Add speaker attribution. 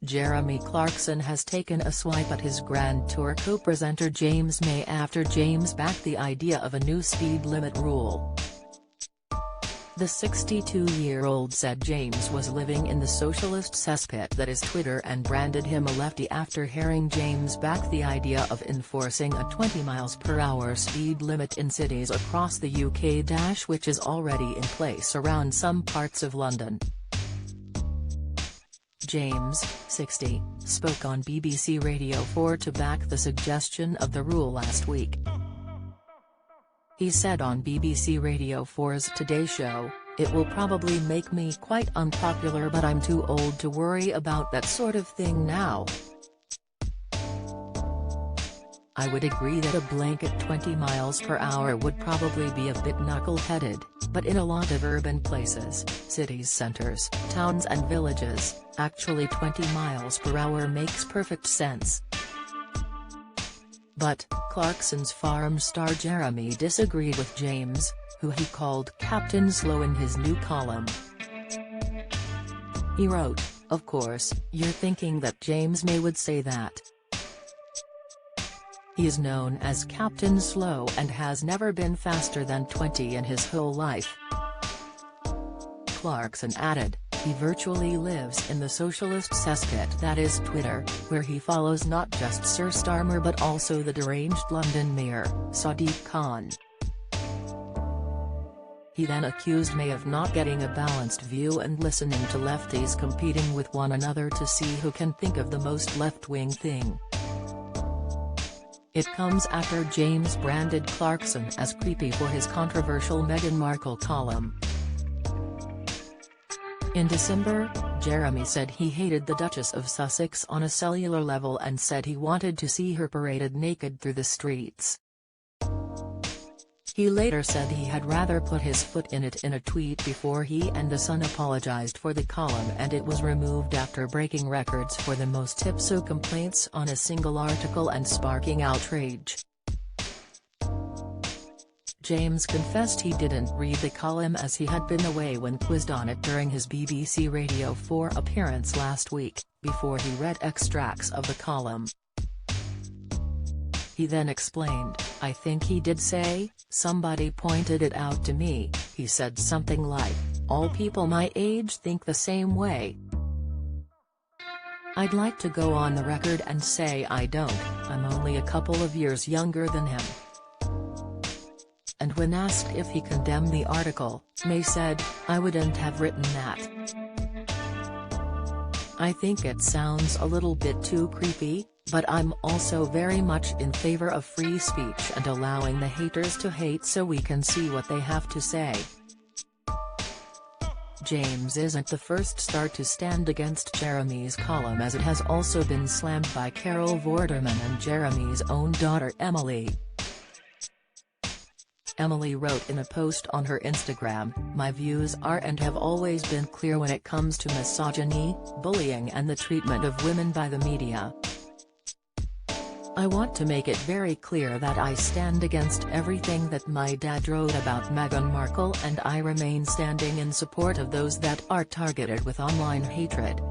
Speaker 1: Jeremy Clarkson has taken a swipe at his Grand Tour co-presenter James May after James backed the idea of a new speed limit rule. The 62-year-old said James was living in the socialist cesspit that is Twitter and branded him a lefty after hearing James back the idea of enforcing a 20 mph speed limit in cities across the UK, which is already in place around some parts of London. James, 60, spoke on BBC Radio 4 to back the suggestion of the rule last week. He said on BBC Radio 4's Today Show, "It will probably make me quite unpopular, but I'm too old to worry about that sort of thing now. I would agree that a blanket 20 mph would probably be a bit knuckle-headed, but in a lot of urban places, cities, centres, towns and villages, actually 20 mph makes perfect sense." But, Clarkson's farm star Jeremy disagreed with James, who he called Captain Slow in his new column. He wrote, "Of course, you're thinking that James May would say that. He is known as Captain Slow and has never been faster than 20 in his whole life." Clarkson added, "He virtually lives in the socialist cesspit that is Twitter, where he follows not just Sir Starmer but also the deranged London Mayor, Sadiq Khan." He then accused May of not getting a balanced view and listening to lefties competing with one another to see who can think of the most left-wing thing. It comes after James branded Clarkson as creepy for his controversial Meghan Markle column. In December, Jeremy said he hated the Duchess of Sussex on a cellular level and said he wanted to see her paraded naked through the streets. He later said he had rather put his foot in it in a tweet before he and The Sun apologized for the column, and it was removed after breaking records for the most tipso complaints on a single article and sparking outrage. James confessed he didn't read the column as he had been away when quizzed on it during his BBC Radio 4 appearance last week, before he read extracts of the column. He then explained, "I think he did say, somebody pointed it out to me, he said something like, 'All people my age think the same way.' I'd like to go on the record and say I don't, I'm only a couple of years younger than him." And when asked if he condemned the article, May said, "I wouldn't have written that. I think it sounds a little bit too creepy, but I'm also very much in favor of free speech and allowing the haters to hate so we can see what they have to say." James isn't the first star to stand against Jeremy's column, as it has also been slammed by Carol Vorderman and Jeremy's own daughter Emily. Emily wrote in a post on her Instagram, "My views are and have always been clear when it comes to misogyny, bullying and the treatment of women by the media. I want to make it very clear that I stand against everything that my dad wrote about Meghan Markle, and I remain standing in support of those that are targeted with online hatred."